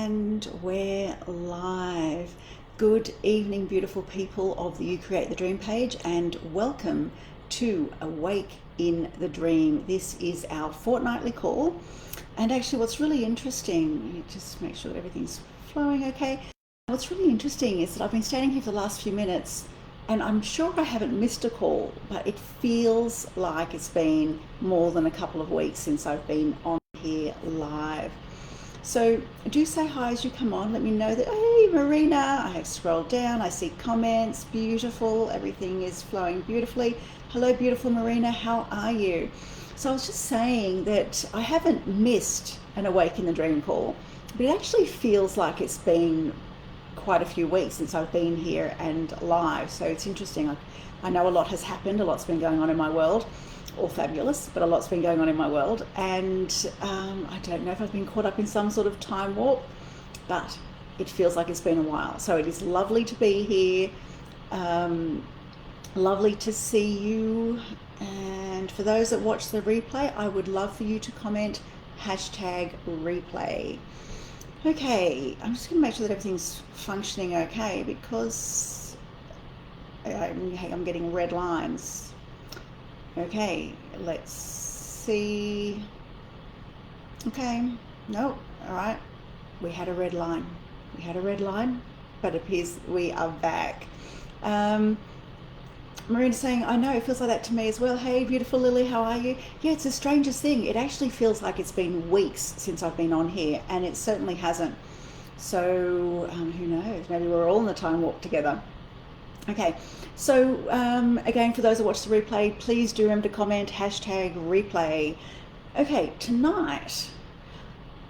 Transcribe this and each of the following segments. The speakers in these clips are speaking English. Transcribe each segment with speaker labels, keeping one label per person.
Speaker 1: And we're live. Good evening, beautiful people of the You Create the Dream page, and welcome to Awake in the Dream. This is our fortnightly call. And actually, what's really interesting, you just make sure that everything's flowing okay. What's really interesting is that I've been standing here for the last few minutes, and I'm sure I haven't missed a call, but it feels like it's been more than a couple of weeks since I've been on here live. So do say hi as you come on. Let me know that, hey, Marina, I have scrolled down. I see comments. Beautiful. Everything is flowing beautifully. Hello, beautiful Marina. How are you? So I was just saying that I haven't missed an Awake in the Dream call, but it actually feels like it's been quite a few weeks since I've been here and live. So it's interesting. I know a lot has happened. A lot's been going on in my world. All fabulous, but a lot's been going on in my world, and I don't know if I've been caught up in some sort of time warp, but it feels like it's been a while. So it is lovely to be here, lovely to see you, and for those that watch the replay, I would love for you to comment #replay. Okay, I'm just going to make sure that everything's functioning okay, because I'm getting red lines. Okay, let's see. Okay, nope, all right. We had a red line. But it appears we are back. Marina's saying, I know, it feels like that to me as well. Hey, beautiful Lily, how are you? Yeah, it's the strangest thing. It actually feels like it's been weeks since I've been on here, and it certainly hasn't. So, who knows? Maybe we're all in the time warp together. Okay, so again, for those that watch the replay, please do remember to comment #replay. Okay, tonight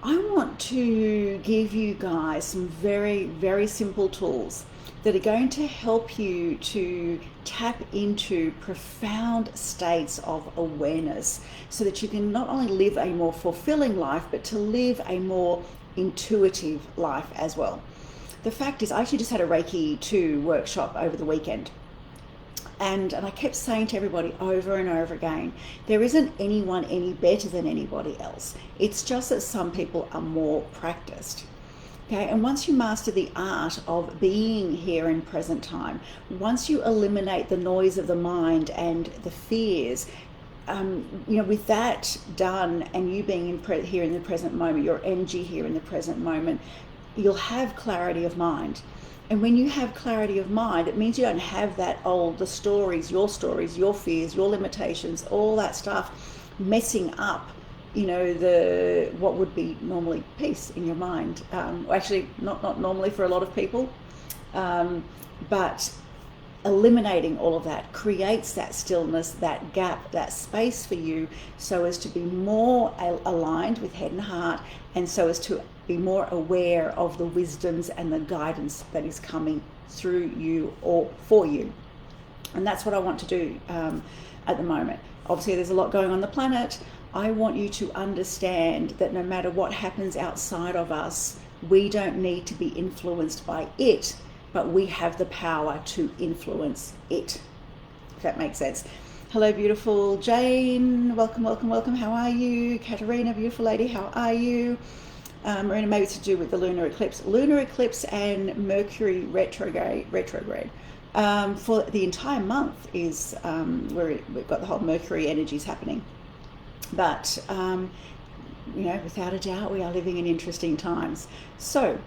Speaker 1: I want to give you guys some very, very simple tools that are going to help you to tap into profound states of awareness so that you can not only live a more fulfilling life, but to live a more intuitive life as well. The fact is, I actually just had a Reiki 2 workshop over the weekend. And I kept saying to everybody over and over again, there isn't anyone any better than anybody else. It's just that some people are more practiced. Okay, and once you master the art of being here in present time, once you eliminate the noise of the mind and the fears, with that done, and you being here in the present moment, your energy here in the present moment, you'll have clarity of mind. And when you have clarity of mind, it means you don't have the stories, your fears, your limitations, all that stuff messing up, what would be normally peace in your mind. Actually, not normally for a lot of people, but eliminating all of that creates that stillness, that gap, that space for you, so as to be more aligned with head and heart, and so as to be more aware of the wisdoms and the guidance that is coming through you or for you. And that's what I want to do at the moment. Obviously, there's a lot going on the planet. I want you to understand that no matter what happens outside of us, we don't need to be influenced by it, but we have the power to influence it, if that makes sense. Hello, beautiful Jane. Welcome. How are you? Katerina, beautiful lady, how are you? Marina, maybe it's to do with the lunar eclipse and Mercury retrograde. For the entire month is where we've got the whole Mercury energies happening. But, without a doubt, we are living in interesting times. So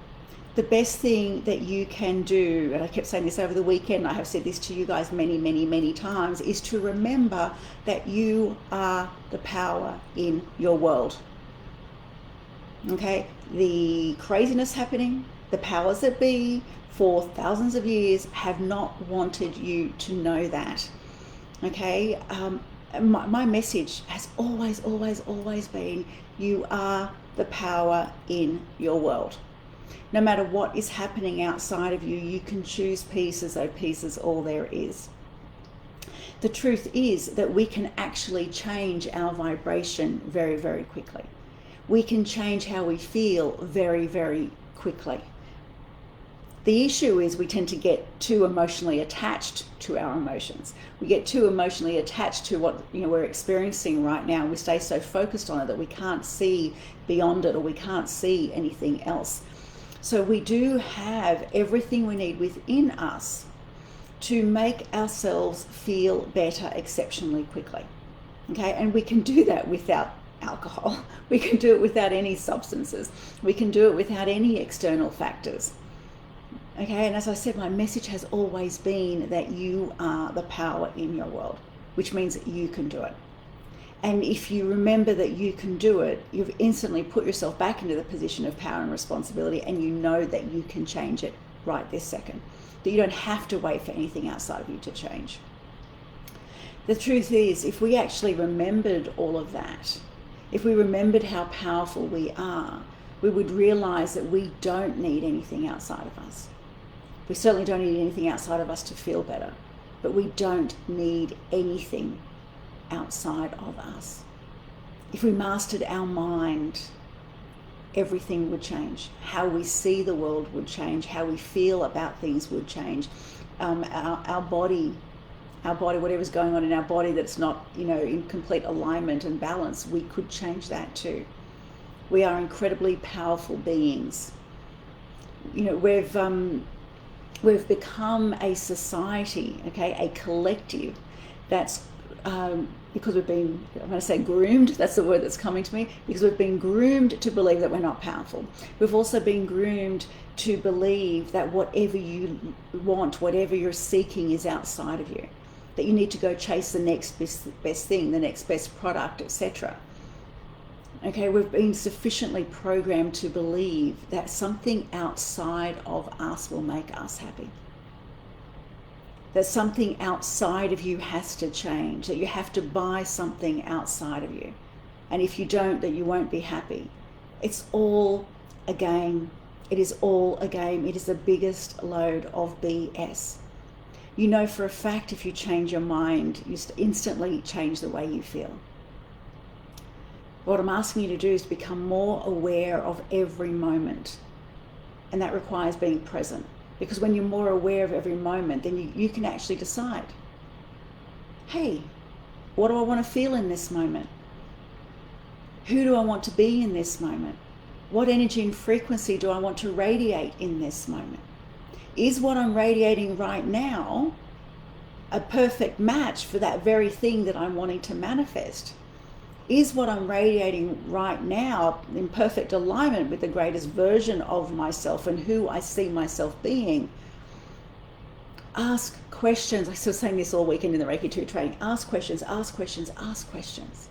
Speaker 1: the best thing that you can do, and I kept saying this over the weekend, I have said this to you guys many, many, many times, is to remember that you are the power in your world. Okay, the craziness happening, the powers that be for thousands of years have not wanted you to know that. Okay, my message has always been, you are the power in your world. No matter what is happening outside of you, you can choose peace, as though peace is all there is. The truth is that we can actually change our vibration very, very quickly. We can change how we feel very, very quickly. The issue is we tend to get too emotionally attached to our emotions. We get too emotionally attached to what we're experiencing right now. We stay so focused on it that we can't see beyond it, or we can't see anything else. So we do have everything we need within us to make ourselves feel better exceptionally quickly. Okay, and we can do that without alcohol. We can do it without any substances. We can do it without any external factors. Okay, and as I said, my message has always been that you are the power in your world, which means that you can do it. And if you remember that you can do it, you've instantly put yourself back into the position of power and responsibility, and you know that you can change it right this second. That you don't have to wait for anything outside of you to change. The truth is, if we actually remembered all of that, if we remembered how powerful we are, we would realize that we don't need anything outside of us. We certainly don't need anything outside of us to feel better, but we don't need anything outside of us. If we mastered our mind, everything would change. How we see the world would change. How we feel about things would change. Our body, whatever's going on in our body that's not, in complete alignment and balance, we could change that too. We are incredibly powerful beings. We've become a society, okay, a collective that's because we've been, I'm going to say groomed, that's the word that's coming to me, because we've been groomed to believe that we're not powerful. We've also been groomed to believe that whatever you want, whatever you're seeking is outside of you, that you need to go chase the next best thing, the next best product, etc. Okay, we've been sufficiently programmed to believe that something outside of us will make us happy. That something outside of you has to change, that you have to buy something outside of you. And if you don't, that you won't be happy. It's all a game. It is all a game. It is the biggest load of BS. You know for a fact if you change your mind, you instantly change the way you feel. What I'm asking you to do is become more aware of every moment. And that requires being present. Because when you're more aware of every moment, then you can actually decide, hey, what do I want to feel in this moment? Who do I want to be in this moment? What energy and frequency do I want to radiate in this moment? Is what I'm radiating right now a perfect match for that very thing that I'm wanting to manifest? Is what I'm radiating right now in perfect alignment with the greatest version of myself and who I see myself being? Ask questions. I was saying this all weekend in the Reiki 2 training. Ask questions, ask questions, ask questions.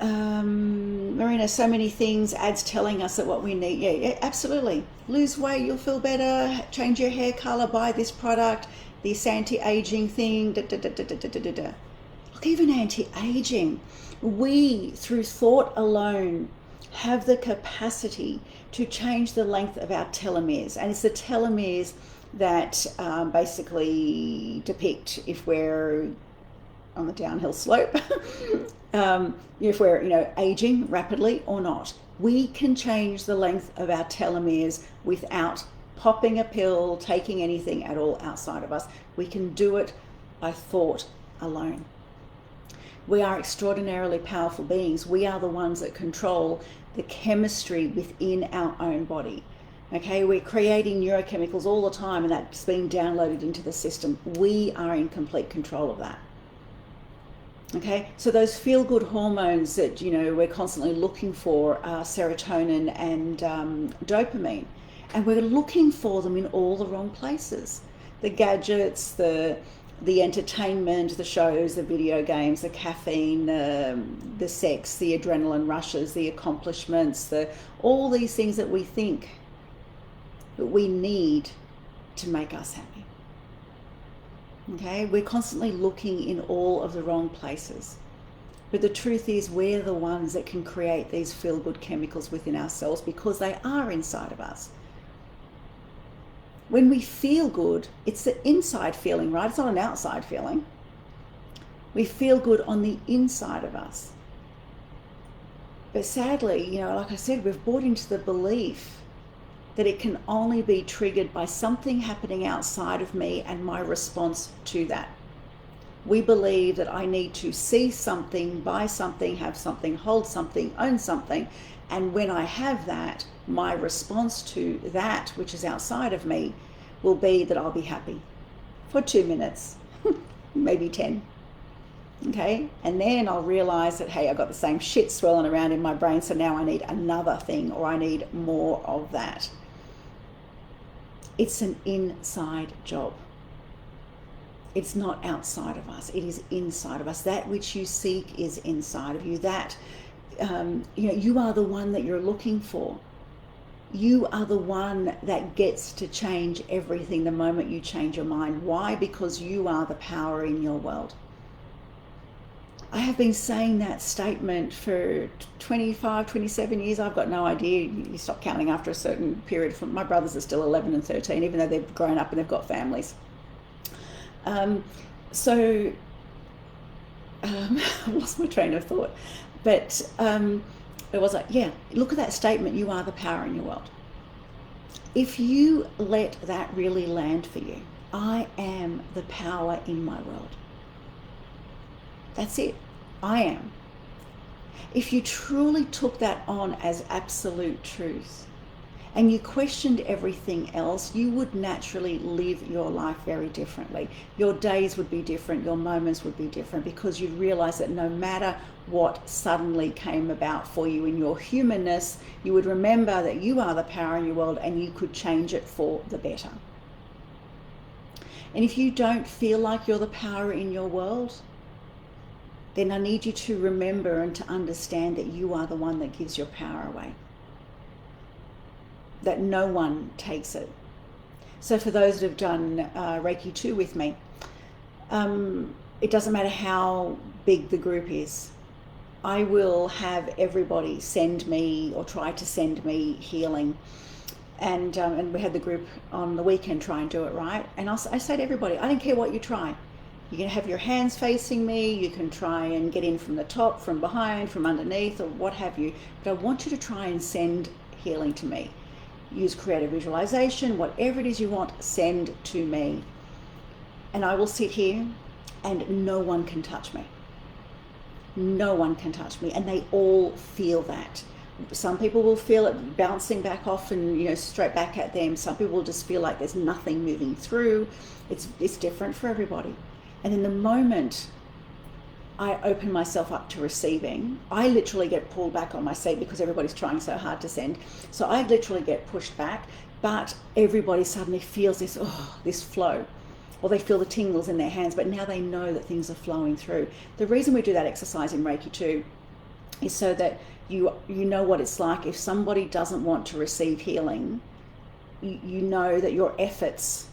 Speaker 1: Marina, so many things, ads telling us that what we need. Yeah, absolutely. Lose weight, you'll feel better. Change your hair color, buy this product, this anti-aging thing, Look, even anti-aging, we, through thought alone, have the capacity to change the length of our telomeres. And it's the telomeres that basically depict if we're on the downhill slope, if we're, aging rapidly or not. We can change the length of our telomeres without popping a pill, taking anything at all outside of us. We can do it by thought alone. We are extraordinarily powerful beings. We are the ones that control the chemistry within our own body. Okay, we're creating neurochemicals all the time, and that's being downloaded into the system. We are in complete control of that. Okay, so those feel-good hormones that we're constantly looking for are serotonin and dopamine, and we're looking for them in all the wrong places. The gadgets, the entertainment, the shows, the video games, the caffeine, the sex, the adrenaline rushes, the accomplishments, all these things that we think that we need to make us happy. Okay, we're constantly looking in all of the wrong places. But the truth is, we're the ones that can create these feel-good chemicals within ourselves because they are inside of us. When we feel good, it's the inside feeling, right? It's not an outside feeling. We feel good on the inside of us. But sadly, like I said, we've bought into the belief that it can only be triggered by something happening outside of me and my response to that. We believe that I need to see something, buy something, have something, hold something, own something. And when I have that, my response to that, which is outside of me, will be that I'll be happy for 2 minutes, maybe 10. Okay, and then I'll realize that, hey, I've got the same shit swirling around in my brain, so now I need another thing, or I need more of that. It's an inside job. It's not outside of us. It is inside of us. That which you seek is inside of you. That, you are the one that you're looking for. You are the one that gets to change everything the moment you change your mind. Why? Because you are the power in your world. I have been saying that statement for 25, 27 years. I've got no idea. You stop counting after a certain period. My brothers are still 11 and 13, even though they've grown up and they've got families. I lost my train of thought. But it was like, yeah, look at that statement. You are the power in your world. If you let that really land for you, I am the power in my world. That's it. I am. If you truly took that on as absolute truth and you questioned everything else, you would naturally live your life very differently. Your days would be different. Your moments would be different, because you'd realize that no matter what suddenly came about for you in your humanness, you would remember that you are the power in your world and you could change it for the better. And if you don't feel like you're the power in your world, then I need you to remember and to understand that you are the one that gives your power away. That no one takes it. So for those that have done Reiki 2 with me, it doesn't matter how big the group is. I will have everybody send me or try to send me healing. And we had the group on the weekend try and do it, right? And I say to everybody, I don't care what you try. You can have your hands facing me, you can try and get in from the top, from behind, from underneath, or what have you. But I want you to try and send healing to me. Use creative visualization, whatever it is you want, send to me. And I will sit here and no one can touch me. No one can touch me. And they all feel that. Some people will feel it bouncing back off and straight back at them. Some people will just feel like there's nothing moving through. It's different for everybody. And in the moment I open myself up to receiving, I literally get pulled back on my seat because everybody's trying so hard to send. So I literally get pushed back, but everybody suddenly feels this flow, or they feel the tingles in their hands, but now they know that things are flowing through. The reason we do that exercise in Reiki 2 is so that you know what it's like if somebody doesn't want to receive healing. You know that your efforts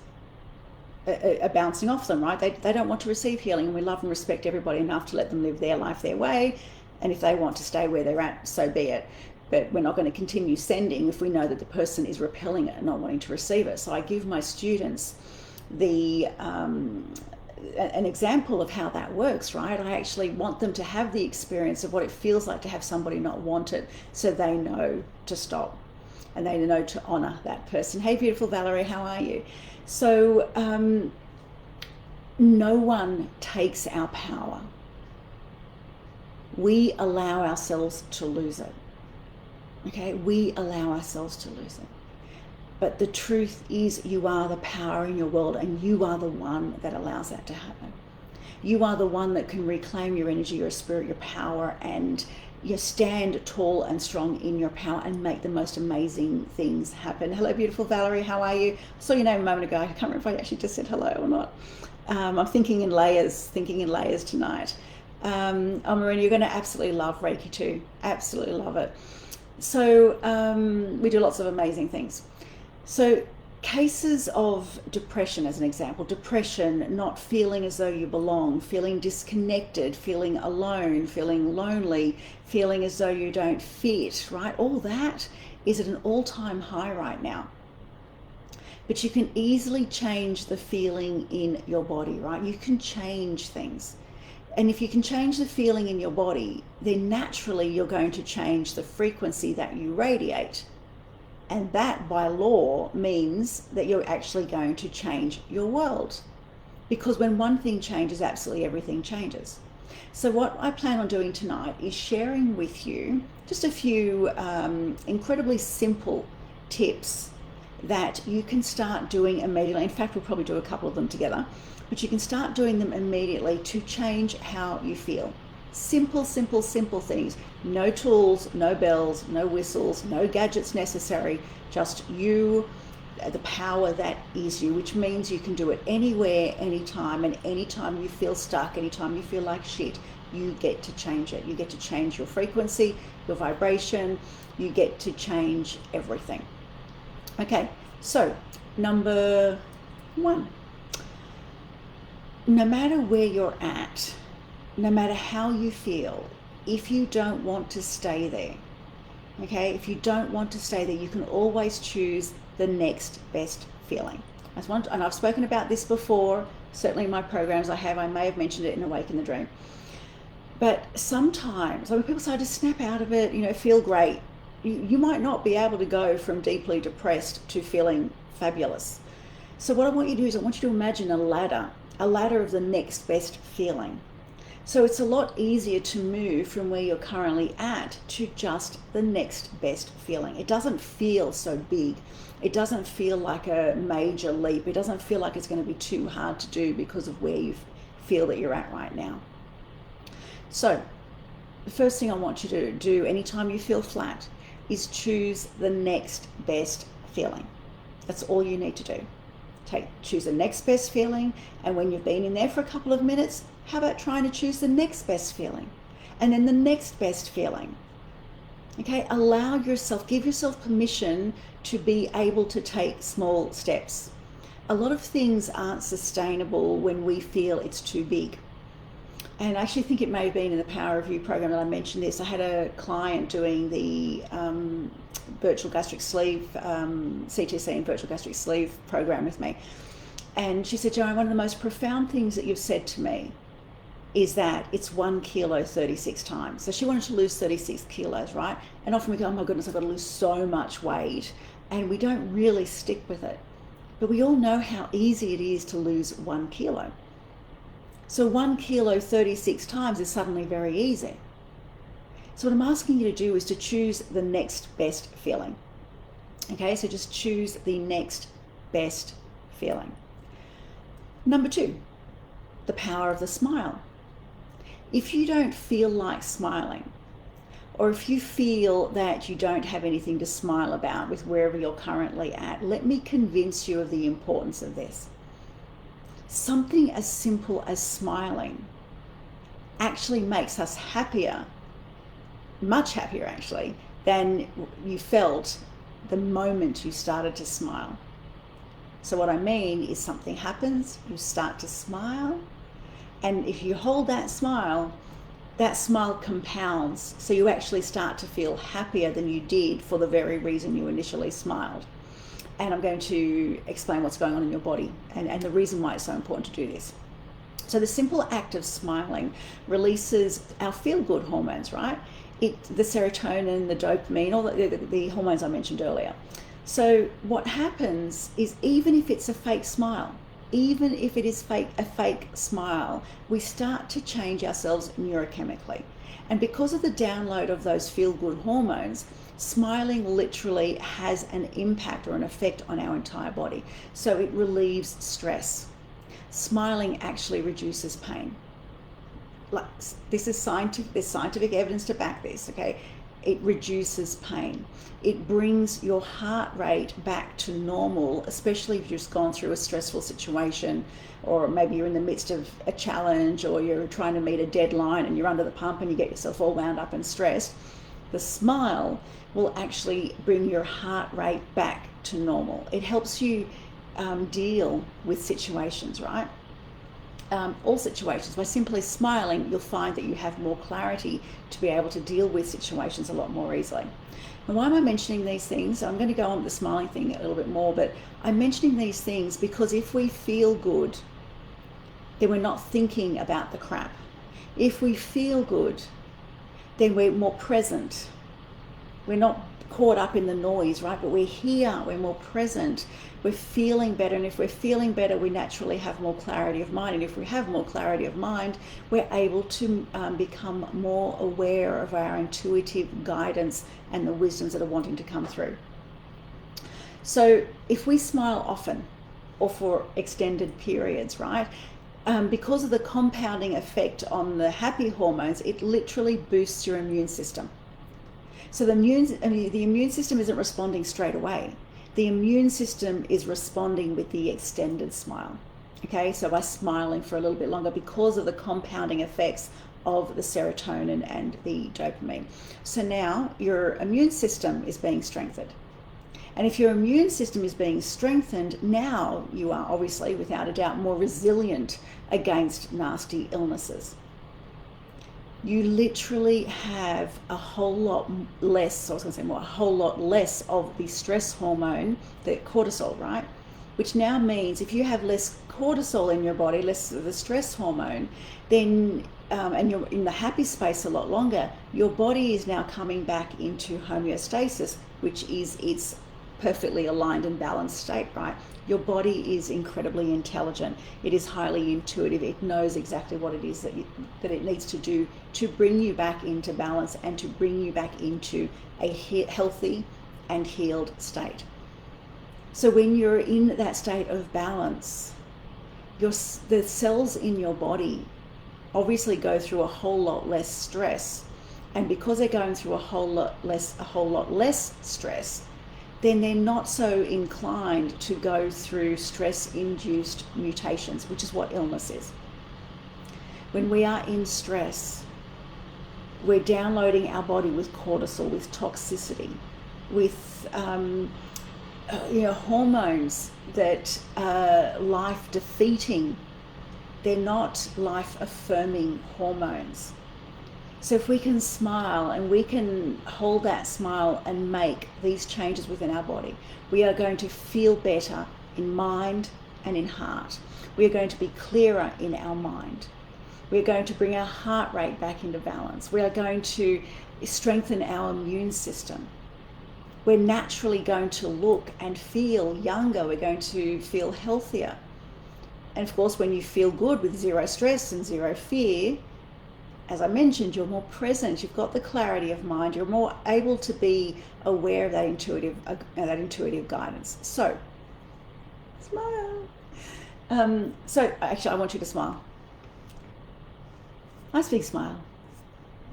Speaker 1: are bouncing off them, right? They don't want to receive healing, and we love and respect everybody enough to let them live their life their way, and if they want to stay where they're at, so be it. But we're not going to continue sending if we know that the person is repelling it and not wanting to receive it. So I give my students an example of how that works, right? I actually want them to have the experience of what it feels like to have somebody not want it, so they know to stop and they know to honor that person. Hey, beautiful Valerie, how are you? So no one takes our power. We allow ourselves to lose it. Okay, we allow ourselves to lose it. But the truth is, you are the power in your world, and you are the one that allows that to happen. You are the one that can reclaim your energy, your spirit, your power, and you stand tall and strong in your power and make the most amazing things happen. Hello, beautiful Valerie, how are you? I saw your name a moment ago. I can't remember if I actually just said hello or not. I'm thinking in layers tonight. Marina, you're going to absolutely love Reiki 2. Absolutely love it. So we do lots of amazing things. So cases of depression, as an example, depression, not feeling as though you belong, feeling disconnected, feeling alone, feeling lonely, feeling as though you don't fit, right? All that is at an all-time high right now. But you can easily change the feeling in your body, right? You can change things. And if you can change the feeling in your body, then naturally you're going to change the frequency that you radiate. And that, by law, means that you're actually going to change your world. because when one thing changes, absolutely everything changes. So what I plan on doing tonight is sharing with you just a few incredibly simple tips that you can start doing immediately. In fact, we'll probably do a couple of them together, but you can start doing them immediately to change how you feel. Simple, simple, simple things. No tools, no bells, no whistles, no gadgets necessary, just you, the power that is you, which means you can do it anywhere, anytime, and anytime you feel stuck, anytime you feel like shit, you get to change it. You get to change your frequency, your vibration, you get to change everything. Okay, so number one, no matter where you're at, no matter how you feel, if you don't want to stay there, okay, if you don't want to stay there, you can always choose the next best feeling. And I've spoken about this before, certainly in my programs I may have mentioned it in Awaken the Dream. But sometimes, when people say, I just snap out of it, feel great, you might not be able to go from deeply depressed to feeling fabulous. So what I want you to do is I want you to imagine a ladder of the next best feeling. So it's a lot easier to move from where you're currently at to just the next best feeling. It doesn't feel so big. It doesn't feel like a major leap. It doesn't feel like it's going to be too hard to do because of where you feel that you're at right now. So the first thing I want you to do anytime you feel flat is choose the next best feeling. That's all you need to do. Choose the next best feeling, and when you've been in there for a couple of minutes, how about trying to choose the next best feeling, and then the next best feeling? Okay, give yourself permission to be able to take small steps. A lot of things aren't sustainable when we feel it's too big. And I actually think it may have been in the Power of You program that I mentioned this. I had a client doing the virtual gastric sleeve, CTC and virtual gastric sleeve program with me. And she said, Joanne, one of the most profound things that you've said to me is that it's 1 kilo 36 times. So she wanted to lose 36 kilos, right? And often we go, oh my goodness, I've got to lose so much weight. And we don't really stick with it. But we all know how easy it is to lose 1 kilo. So 1 kilo 36 times is suddenly very easy. So what I'm asking you to do is to choose the next best feeling. Okay, so just choose the next best feeling. Number 2, the power of the smile. If you don't feel like smiling, or if you feel that you don't have anything to smile about with wherever you're currently at, let me convince you of the importance of this. Something as simple as smiling actually makes us happier, much happier actually, than you felt the moment you started to smile. So what I mean is something happens, you start to smile, and if you hold that smile compounds, so you actually start to feel happier than you did for the very reason you initially smiled. And I'm going to explain what's going on in your body and the reason why it's so important to do this. So the simple act of smiling releases our feel-good hormones, right? The serotonin, the dopamine, all the hormones I mentioned earlier. So what happens is, even if it's a fake smile, even if it is a fake smile, we start to change ourselves neurochemically. And because of the download of those feel-good hormones, smiling literally has an impact or an effect on our entire body. So it relieves stress. Smiling actually reduces pain. There's scientific evidence to back this, okay? It reduces pain. It brings your heart rate back to normal, especially if you've just gone through a stressful situation, or maybe you're in the midst of a challenge, or you're trying to meet a deadline and you're under the pump and you get yourself all wound up and stressed. The smile will actually bring your heart rate back to normal. It helps you deal with situations, right? All situations. By simply smiling, you'll find that you have more clarity to be able to deal with situations a lot more easily. And why am I mentioning these things? I'm going to go on with the smiling thing a little bit more, but I'm mentioning these things because if we feel good, then we're not thinking about the crap. If we feel good, then we're more present. We're not caught up in the noise, right? But we're here, we're more present, we're feeling better. And if we're feeling better, we naturally have more clarity of mind. And if we have more clarity of mind, we're able to become more aware of our intuitive guidance and the wisdoms that are wanting to come through. So if we smile often or for extended periods, right? Because of the compounding effect on the happy hormones, it literally boosts your immune system. So the immune system isn't responding straight away. The immune system is responding with the extended smile. Okay, so by smiling for a little bit longer because of the compounding effects of the serotonin and the dopamine. So now your immune system is being strengthened. And if your immune system is being strengthened, now you are obviously, without a doubt, more resilient against nasty illnesses. You literally have a whole lot less, I was going to say more, a whole lot less of the stress hormone, the cortisol, right? Which now means if you have less cortisol in your body, less of the stress hormone, then, and you're in the happy space a lot longer, your body is now coming back into homeostasis, which is its perfectly aligned and balanced state, right? Your body is incredibly intelligent. It is highly intuitive. It knows exactly what it is that it needs to do to bring you back into balance and to bring you back into a healthy and healed state. So when you're in that state of balance, the cells in your body obviously go through a whole lot less stress. And because they're going through a whole lot less stress, then they're not so inclined to go through stress-induced mutations, which is what illness is. When we are in stress, we're downloading our body with cortisol, with toxicity, with hormones that are life-defeating. They're not life-affirming hormones. So if we can smile and we can hold that smile and make these changes within our body, we are going to feel better in mind and in heart. We are going to be clearer in our mind. We are going to bring our heart rate back into balance. We are going to strengthen our immune system. We're naturally going to look and feel younger. We're going to feel healthier. And of course, when you feel good with zero stress and zero fear, as I mentioned, you're more present, you've got the clarity of mind, you're more able to be aware of that intuitive guidance. So, smile. So actually, I want you to smile. Nice big smile.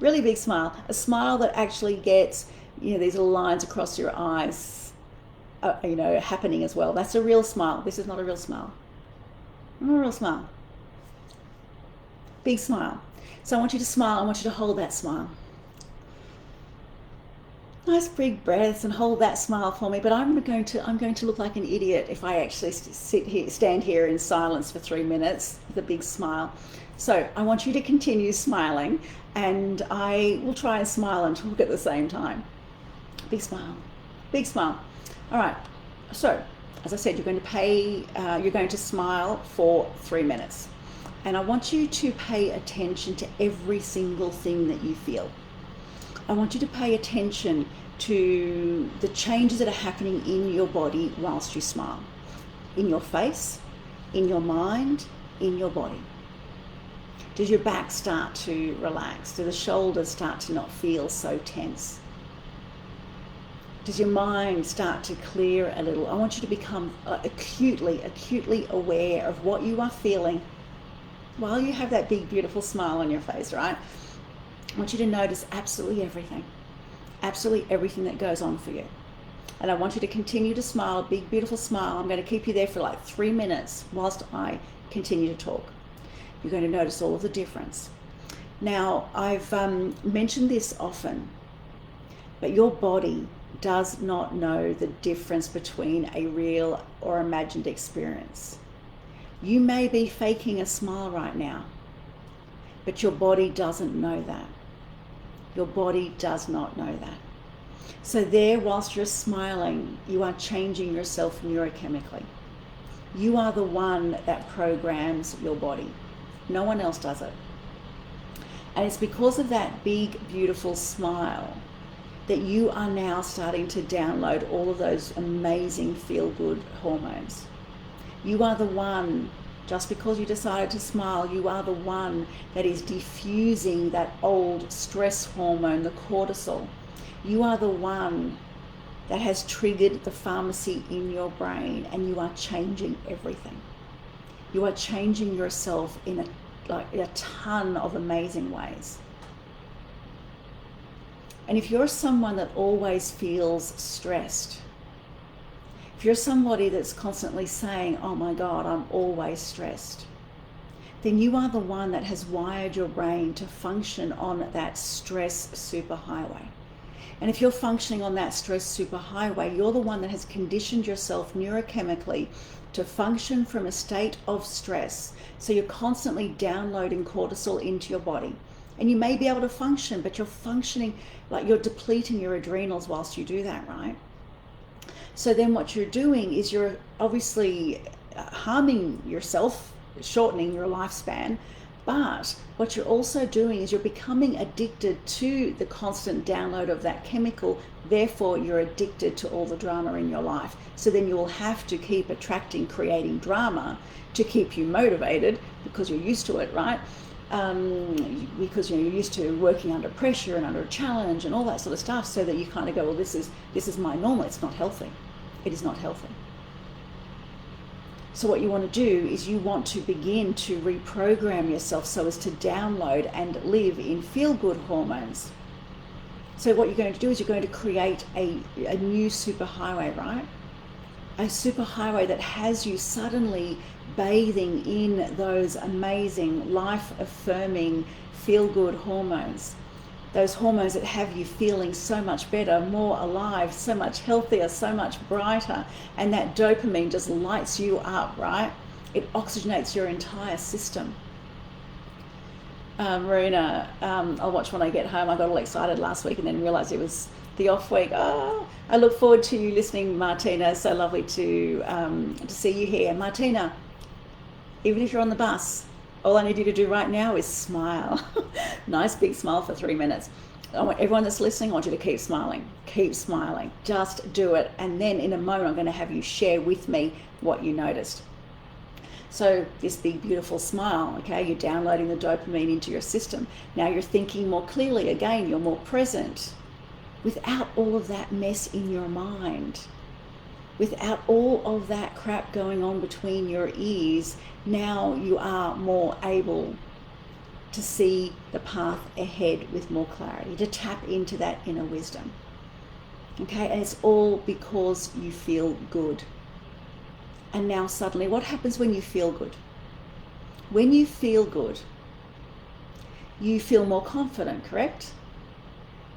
Speaker 1: Really big smile. A smile that actually gets, these little lines across your eyes, happening as well. That's a real smile. This is not a real smile. Not a real smile. Big smile. So I want you to smile. I want you to hold that smile. Nice big breaths and hold that smile for me. But I'm going to look like an idiot if I actually stand here in silence for 3 minutes with a big smile. So I want you to continue smiling, and I will try and smile and talk at the same time. Big smile. Big smile. All right. So as I said, you're going to smile for 3 minutes. And I want you to pay attention to every single thing that you feel. I want you to pay attention to the changes that are happening in your body whilst you smile. In your face, in your mind, in your body. Does your back start to relax? Do the shoulders start to not feel so tense? Does your mind start to clear a little? I want you to become acutely aware of what you are feeling while you have that big, beautiful smile on your face, right? I want you to notice absolutely everything that goes on for you. And I want you to continue to smile, big, beautiful smile. I'm going to keep you there for like 3 minutes whilst I continue to talk. You're going to notice all of the difference. Now, I've mentioned this often, but your body does not know the difference between a real or imagined experience. You may be faking a smile right now, but your body doesn't know that. Your body does not know that. So there, whilst you're smiling, you are changing yourself neurochemically. You are the one that programs your body. No one else does it. And it's because of that big, beautiful smile that you are now starting to download all of those amazing feel-good hormones. You are the one, just because you decided to smile, you are the one that is diffusing that old stress hormone, the cortisol. You are the one that has triggered the pharmacy in your brain, and you are changing everything. You are changing yourself in a ton of amazing ways. And if you're someone that always feels stressed, if you're somebody that's constantly saying, oh my God, I'm always stressed, then you are the one that has wired your brain to function on that stress superhighway. And if you're functioning on that stress superhighway, you're the one that has conditioned yourself neurochemically to function from a state of stress. So you're constantly downloading cortisol into your body. And you may be able to function, but you're functioning like you're depleting your adrenals whilst you do that, right? So then what you're doing is you're obviously harming yourself, shortening your lifespan, but what you're also doing is you're becoming addicted to the constant download of that chemical. Therefore, you're addicted to all the drama in your life. So then you will have to keep attracting, creating drama to keep you motivated, because you're used to it, right? Because you're used to working under pressure and under a challenge and all that sort of stuff, so that you kind of go, well, this is my normal. It's not healthy. It is not healthy. So what you want to do is you want to begin to reprogram yourself so as to download and live in feel-good hormones. So what you're going to do is you're going to create a new superhighway, right? A superhighway that has you suddenly bathing in those amazing, life-affirming, feel-good hormones. Those hormones that have you feeling so much better, more alive, so much healthier, so much brighter. And that dopamine just lights you up, right? It oxygenates your entire system. Marina, I'll watch when I get home. I got all excited last week and then realized it was the off week. Oh, I look forward to you listening, Martina. So lovely to see you here. Martina, even if you're on the bus, all I need you to do right now is smile. Nice big smile for 3 minutes. I want everyone that's listening, I want you to keep smiling. Keep smiling. Just do it. And then in a moment, I'm going to have you share with me what you noticed. So this big, beautiful smile, okay? You're downloading the dopamine into your system. Now you're thinking more clearly. Again, you're more present without all of that mess in your mind. Without all of that crap going on between your ears, now you are more able to see the path ahead with more clarity, to tap into that inner wisdom. Okay, and it's all because you feel good. And now suddenly, what happens when you feel good? When you feel good, you feel more confident, correct?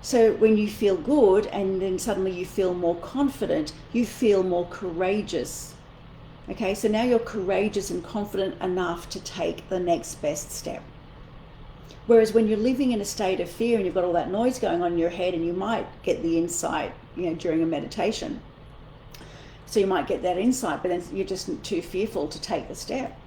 Speaker 1: So when you feel good and then suddenly you feel more confident, you feel more courageous. Okay, so now you're courageous and confident enough to take the next best step. Whereas when you're living in a state of fear and you've got all that noise going on in your head, and you might get the insight, during a meditation. So you might get that insight, but then you're just too fearful to take the step.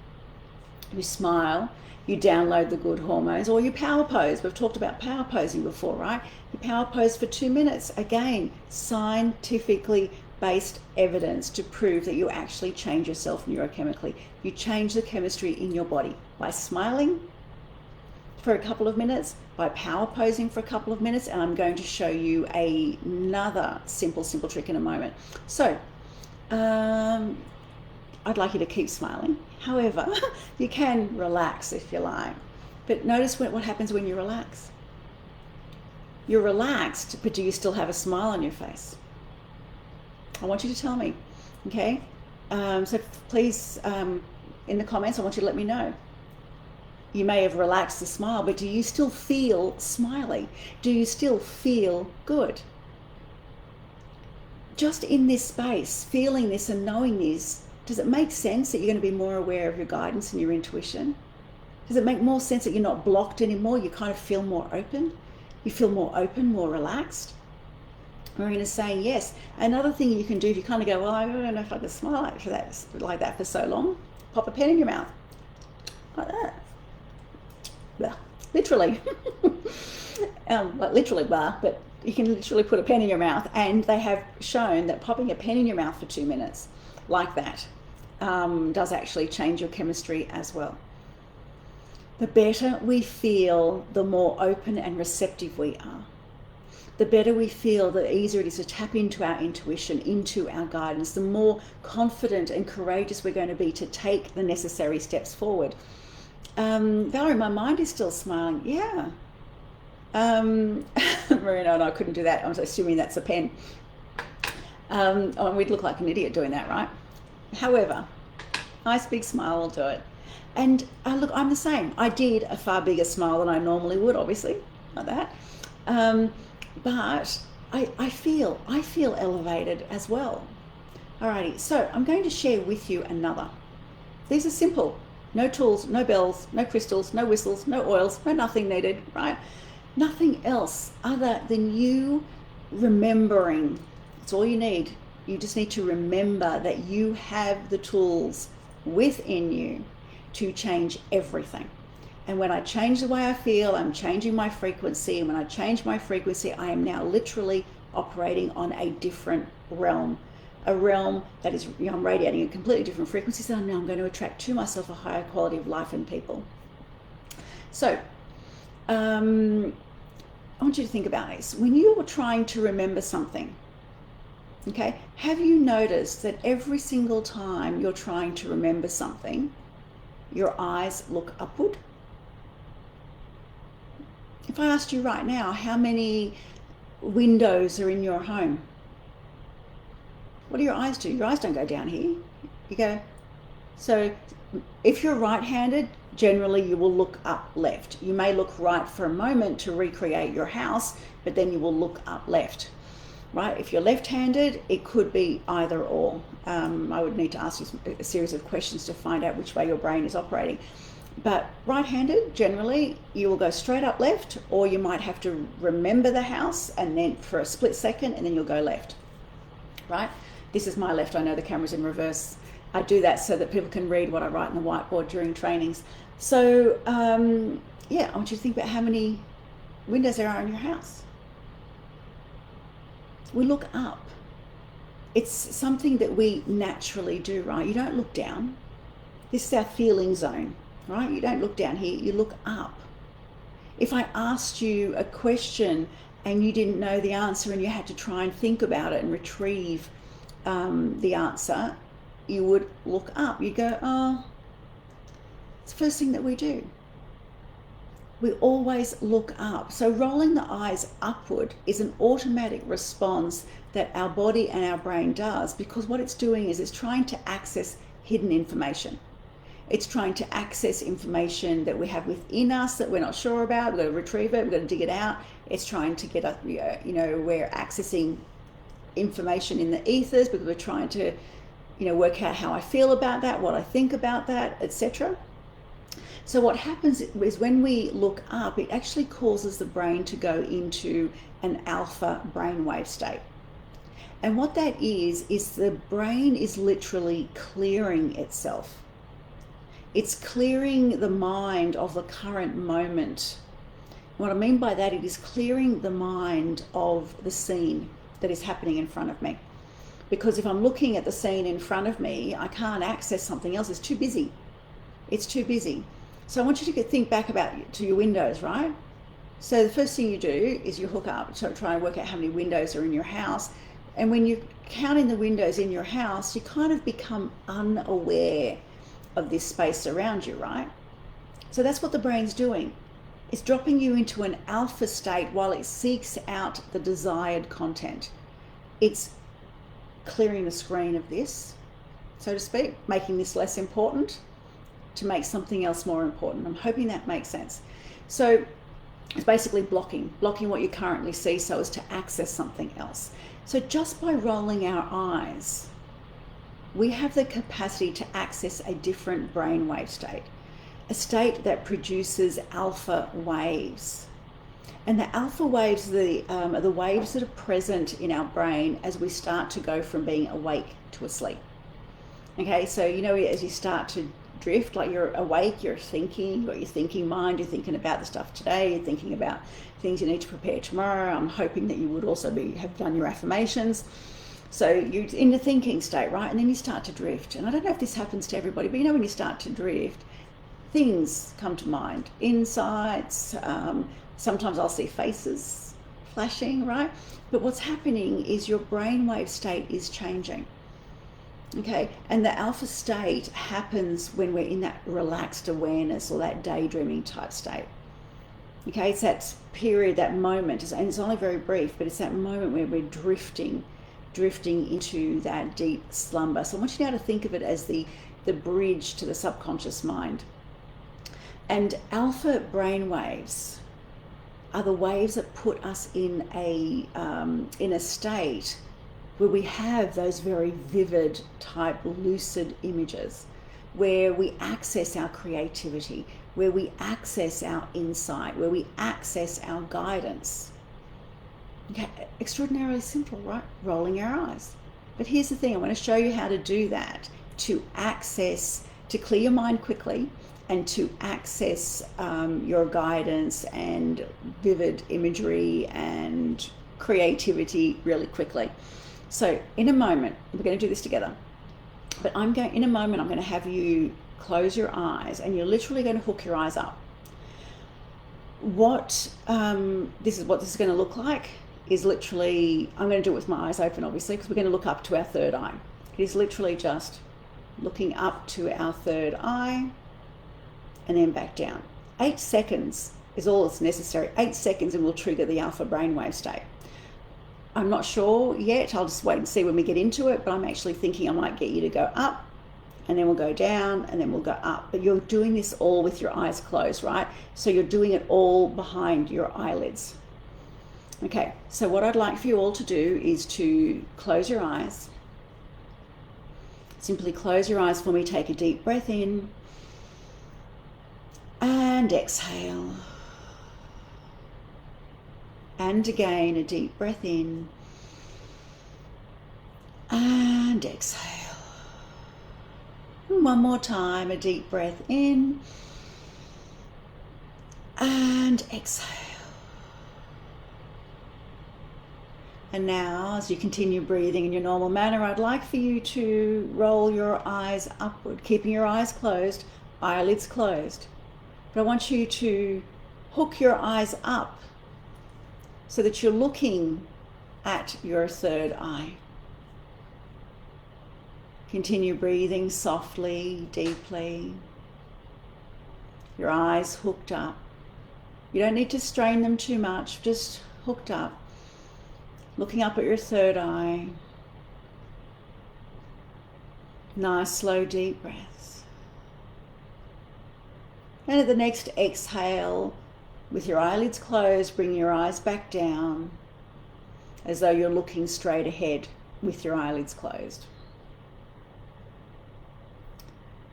Speaker 1: You smile, you download the good hormones, or you power pose. We've talked about power posing before, right? You power pose for 2 minutes. Again, scientifically based evidence to prove that you actually change yourself neurochemically. You change the chemistry in your body by smiling for a couple of minutes, by power posing for a couple of minutes, and I'm going to show you another simple trick in a moment. So, I'd like you to keep smiling. However, you can relax if you like. But notice what happens when you relax. You're relaxed, but do you still have a smile on your face? I want you to tell me, okay? So please, in the comments, I want you to let me know. You may have relaxed the smile, but do you still feel smiley? Do you still feel good? Just in this space, feeling this and knowing this, does it make sense that you're going to be more aware of your guidance and your intuition? Does it make more sense that you're not blocked anymore? You kind of feel more open? You feel more open, more relaxed? Marina's saying yes. Another thing you can do if you kind of go, well, I don't know if I can smile like that for so long, pop a pen in your mouth. Like that. Blah. Literally. Literally, but You can literally put a pen in your mouth, and they have shown that popping a pen in your mouth for 2 minutes like that does actually change your chemistry as well. The better we feel, the more open and receptive we are. The better we feel, the easier it is to tap into our intuition, into our guidance, the more confident and courageous we're going to be to take the necessary steps forward. Valerie, my mind is still smiling. Yeah. Marina, no, I couldn't do that. I'm assuming that's a pen. We'd look like an idiot doing that, right? However, nice big smile will do it. And look, I'm the same. I did a far bigger smile than I normally would, obviously, like that. But I feel elevated as well. Alrighty, so I'm going to share with you another. These are simple. No tools, no bells, no crystals, no whistles, no oils, no nothing needed, right? Nothing else other than you remembering. It's all you need. You just need to remember that you have the tools within you to change everything. And when I change the way I feel, I'm changing my frequency. And when I change my frequency, I am now literally operating on a different realm. A realm that is, I'm radiating a completely different frequency. So now I'm going to attract to myself a higher quality of life and people. So, I want you to think about this. When you're trying to remember something, okay, have you noticed that every single time you're trying to remember something, your eyes look upward? If I asked you right now, how many windows are in your home? What do your eyes do? Your eyes don't go down here. You go. So if you're right-handed, generally you will look up left. You may look right for a moment to recreate your house, but then you will look up left, right? If you're left-handed, it could be either or. I would need to ask you a series of questions to find out which way your brain is operating. But right-handed, generally, you will go straight up left, or you might have to remember the house and then for a split second, and then you'll go left, right? This is my left. I know the camera's in reverse. I do that so that people can read what I write on the whiteboard during trainings. So, yeah, I want you to think about how many windows there are in your house. We look up. It's something that we naturally do, right? You don't look down. This is our feeling zone, right? You don't look down here, you look up. If I asked you a question and you didn't know the answer and you had to try and think about it and retrieve the answer, you would look up. You go, oh, it's the first thing that we do. We always look up. So rolling the eyes upward is an automatic response that our body and our brain does, because what it's doing is it's trying to access hidden information. It's trying to access information that we have within us that we're not sure about. We've got to retrieve it. We've got to dig it out. It's trying to get us, we're accessing information in the ethers because we're trying to, work out how I feel about that, what I think about that, etc. So what happens is when we look up, it actually causes the brain to go into an alpha brainwave state. And what that is the brain is literally clearing itself. It's clearing the mind of the current moment. What I mean by that, it is clearing the mind of the scene that is happening in front of me. Because if I'm looking at the scene in front of me, I can't access something else. It's too busy. It's too busy. So I want you to think back to your windows, right? So the first thing you do is you hook up, so try and work out how many windows are in your house. And when you're counting the windows in your house, you kind of become unaware of this space around you, right? So that's what the brain's doing. It's dropping you into an alpha state while it seeks out the desired content. It's clearing the screen of this, so to speak, making this less important to make something else more important. I'm hoping that makes sense. So it's basically blocking what you currently see so as to access something else. So just by rolling our eyes, we have the capacity to access a different brainwave state, a state that produces alpha waves. And the alpha waves are the waves that are present in our brain as we start to go from being awake to asleep. Okay, so as you start to drift, like you're awake, you're thinking, you've got your thinking mind, you're thinking about the stuff today, you're thinking about things you need to prepare tomorrow. I'm hoping that you would also have done your affirmations. So you're in the thinking state, right? And then you start to drift. And I don't know if this happens to everybody, but you know when you start to drift, things come to mind, insights, sometimes I'll see faces flashing, right? But what's happening is your brainwave state is changing. Okay, and the alpha state happens when we're in that relaxed awareness or that daydreaming type state. Okay, it's that period, that moment, and it's only very brief, but it's that moment where we're drifting into that deep slumber. So I want you now to think of it as the bridge to the subconscious mind. And alpha brain waves are the waves that put us in a state where we have those very vivid type lucid images, where we access our creativity, where we access our insight, where we access our guidance. Okay, extraordinarily simple, right? Rolling our eyes. But here's the thing, I want to show you how to do that, to clear your mind quickly and to access your guidance and vivid imagery and creativity really quickly. So in a moment, we're going to do this together, but in a moment, I'm going to have you close your eyes and you're literally going to hook your eyes up. This is what this is going to look like, is literally, I'm going to do it with my eyes open, obviously, because we're going to look up to our third eye. It is literally just looking up to our third eye and then back down. 8 seconds is all that's necessary. 8 seconds and we'll trigger the alpha brainwave state. I'm not sure yet. I'll just wait and see when we get into it, but I'm actually thinking I might get you to go up and then we'll go down and then we'll go up. But you're doing this all with your eyes closed, right? So you're doing it all behind your eyelids. Okay, so what I'd like for you all to do is to close your eyes. Simply close your eyes for me. Take a deep breath in and exhale. And again, a deep breath in and exhale. And one more time, a deep breath in and exhale. And now, as you continue breathing in your normal manner, I'd like for you to roll your eyes upward, keeping your eyes closed, eyelids closed. But I want you to hook your eyes up so that you're looking at your third eye. Continue breathing softly, deeply. Your eyes hooked up. You don't need to strain them too much, just hooked up. Looking up at your third eye. Nice, slow, deep breaths. And at the next exhale, with your eyelids closed, bring your eyes back down as though you're looking straight ahead with your eyelids closed.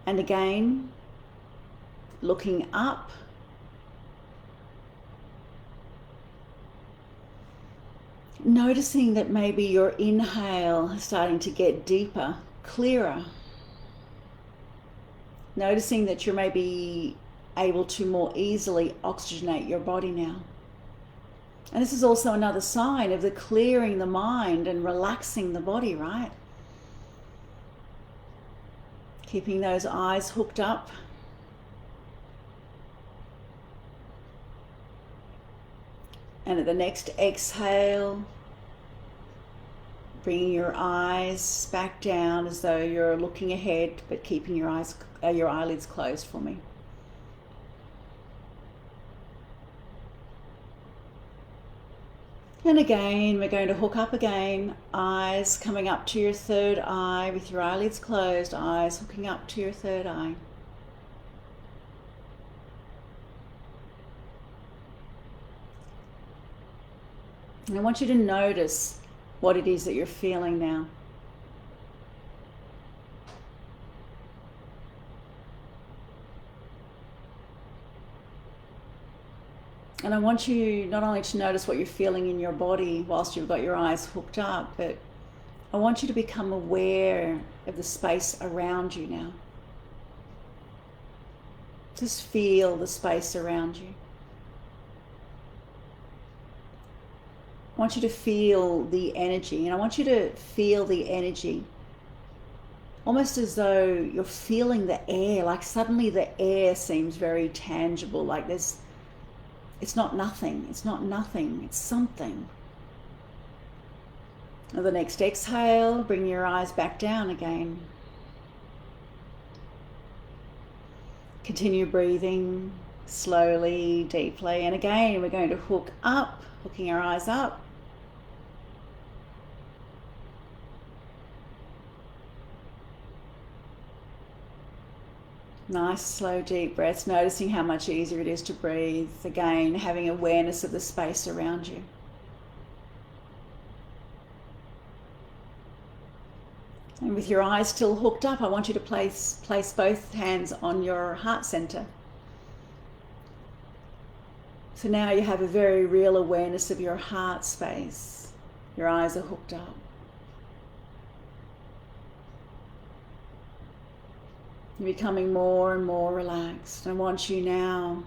Speaker 1: And again, looking up. Noticing that maybe your inhale is starting to get deeper, clearer. Noticing that you're maybe able to more easily oxygenate your body now. And this is also another sign of the clearing the mind and relaxing the body, right? Keeping those eyes hooked up. And at the next exhale, bringing your eyes back down as though you're looking ahead, but keeping your eyelids closed for me. And again, we're going to hook up again, eyes coming up to your third eye with your eyelids closed, eyes hooking up to your third eye. And I want you to notice what it is that you're feeling now. And I want you not only to notice what you're feeling in your body whilst you've got your eyes hooked up, but I want you to become aware of the space around you now. Just feel the space around you. I want you to feel the energy, and I want you to feel the energy almost as though you're feeling the air, like suddenly the air seems very tangible, like it's not nothing, it's something. And the next exhale, bring your eyes back down again. Continue breathing slowly, deeply, and again we're going to hooking our eyes up. Nice, slow, deep breaths, noticing how much easier it is to breathe. Again, having awareness of the space around you. And with your eyes still hooked up, I want you to place both hands on your heart center. So now you have a very real awareness of your heart space. Your eyes are hooked up. You're becoming more and more relaxed. I want you now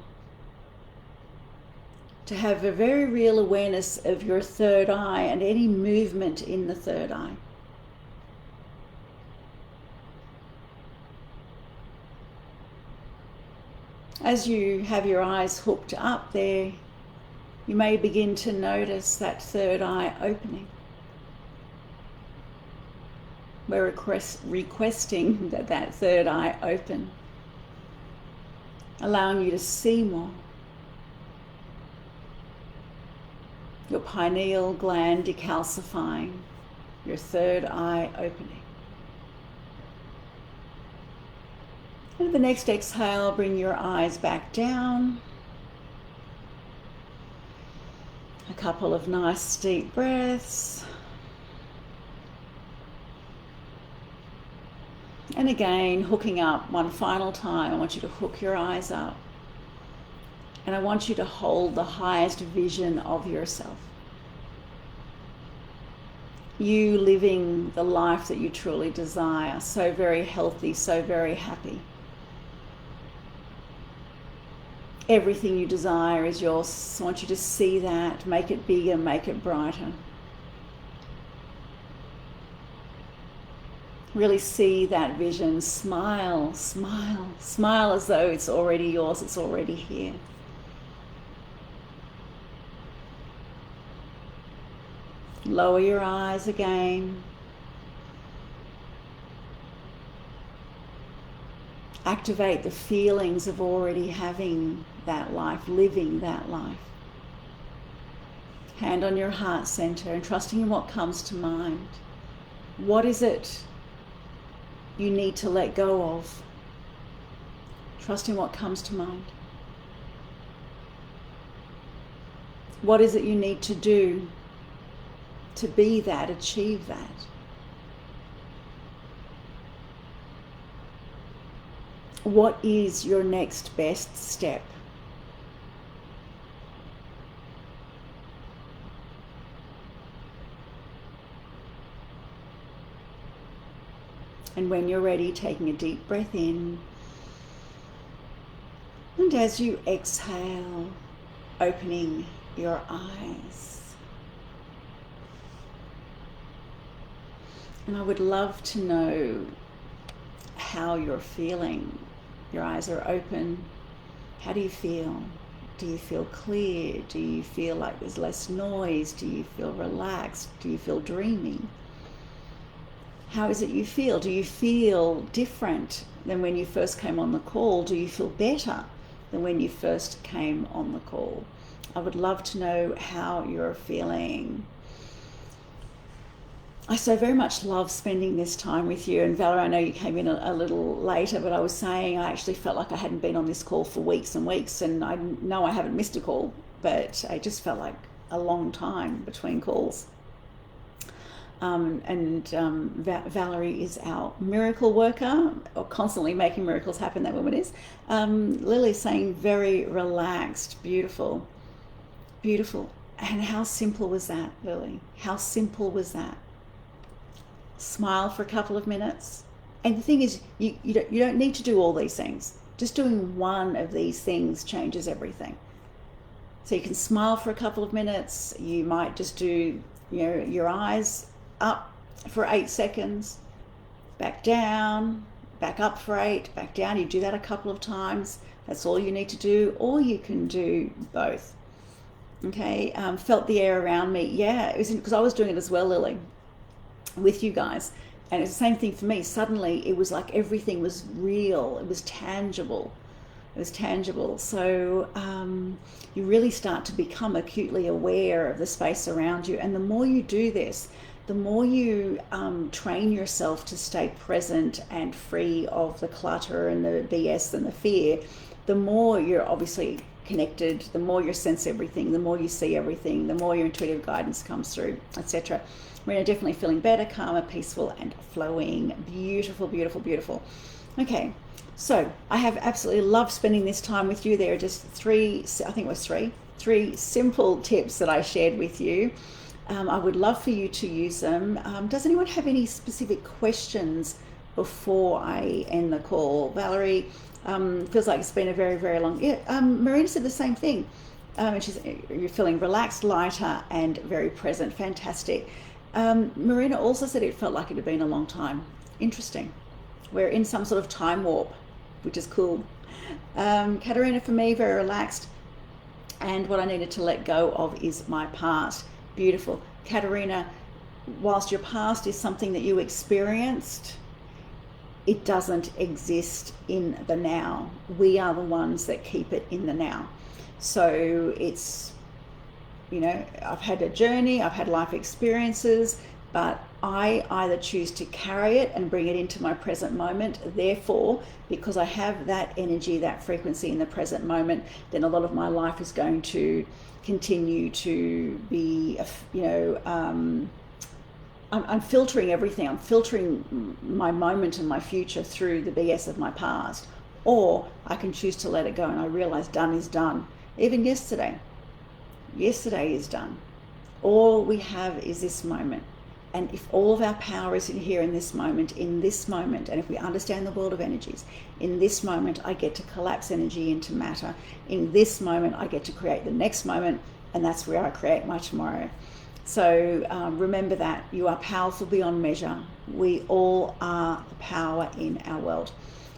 Speaker 1: to have a very real awareness of your third eye and any movement in the third eye. As you have your eyes hooked up there, you may begin to notice that third eye opening. We're requesting that third eye open, allowing you to see more. Your pineal gland decalcifying, your third eye opening. And the next exhale, bring your eyes back down. A couple of nice deep breaths. And again, hooking up one final time. I want you to hook your eyes up. And I want you to hold the highest vision of yourself. You living the life that you truly desire. So very healthy, so very happy. Everything you desire is yours. I want you to see that, make it bigger, make it brighter. Really see that vision. Smile, smile, smile as though it's already yours, it's already here. Lower your eyes again. Activate the feelings of already having that life, living that life. Hand on your heart center and trusting in what comes to mind. What is it you need to let go of? Trusting what comes to mind. What is it you need to do to be that, achieve that? What is your next best step? And when you're ready, taking a deep breath in. And as you exhale, opening your eyes. And I would love to know how you're feeling. Your eyes are open. How do you feel? Do you feel clear? Do you feel like there's less noise? Do you feel relaxed? Do you feel dreamy? How is it you feel? Do you feel different than when you first came on the call? Do you feel better than when you first came on the call? I would love to know how you're feeling. I so very much love spending this time with you. And Valerie, I know you came in a little later, but I was saying I actually felt like I hadn't been on this call for weeks and weeks, and I know I haven't missed a call, but I just felt like a long time between calls. Valerie is our miracle worker, or constantly making miracles happen, that woman is. Lily's saying very relaxed, beautiful, beautiful. And how simple was that, Lily? How simple was that? Smile for a couple of minutes. And the thing is, you don't need to do all these things. Just doing one of these things changes everything. So you can smile for a couple of minutes. You might just do, your eyes up for 8 seconds, back down, back up for 8, back down. You do that a couple of times. That's all you need to do, or you can do both. Okay, felt the air around me. Yeah, it was because I was doing it as well, Lily, with you guys. And it's the same thing for me. Suddenly it was like everything was real. It was tangible. It was tangible. So you really start to become acutely aware of the space around you. And the more you do this, the more you train yourself to stay present and free of the clutter and the BS and the fear, the more you're obviously connected, the more you sense everything, the more you see everything, the more your intuitive guidance comes through, etc. We're definitely feeling better, calmer, peaceful, and flowing. Beautiful, beautiful, beautiful. Okay, so I have absolutely loved spending this time with you. There are just three simple tips that I shared with you. I would love for you to use them. Does anyone have any specific questions before I end the call? Valerie, feels like it's been a very, very long... Yeah, Marina said the same thing. And you're feeling relaxed, lighter, and very present. Fantastic. Marina also said it felt like it had been a long time. Interesting. We're in some sort of time warp, which is cool. Katerina, for me, very relaxed. And what I needed to let go of is my past. Beautiful. Katerina, whilst your past is something that you experienced, it doesn't exist in the now. We are the ones that keep it in the now. So it's, I've had a journey, I've had life experiences, but I either choose to carry it and bring it into my present moment. Therefore, because I have that energy, that frequency in the present moment, then a lot of my life is going to continue to be, I'm filtering everything. I'm filtering my moment and my future through the BS of my past. Or I can choose to let it go, and I realize done is done. Even yesterday is done. All we have is this moment. And if all of our power is in here in this moment, and if we understand the world of energies, in this moment I get to collapse energy into matter. In this moment I get to create the next moment, and that's where I create my tomorrow. So remember that you are powerful beyond measure. We all are the power in our world.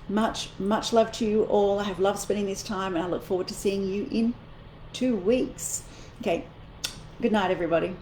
Speaker 1: Much, much love to you all. I have loved spending this time, and I look forward to seeing you in 2 weeks. Okay, good night, everybody.